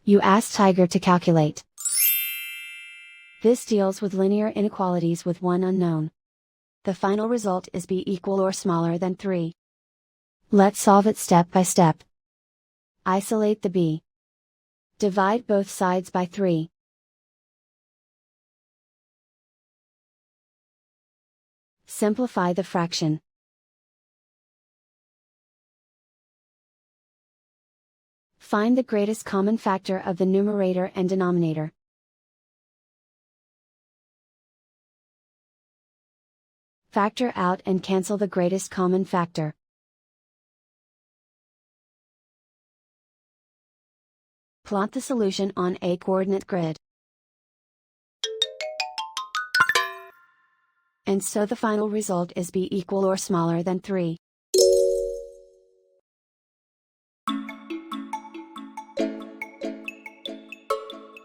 You ask Tiger to calculate. This deals with linear inequalities with one unknown. The final result is b equal or smaller than 3. Let's solve it step by step. Isolate the b. Divide both sides by 3. Simplify the fraction. Find the greatest common factor of the numerator and denominator. Factor out and cancel the greatest common factor. Plot the solution on a coordinate grid. And so the final result is b equal or smaller than 3.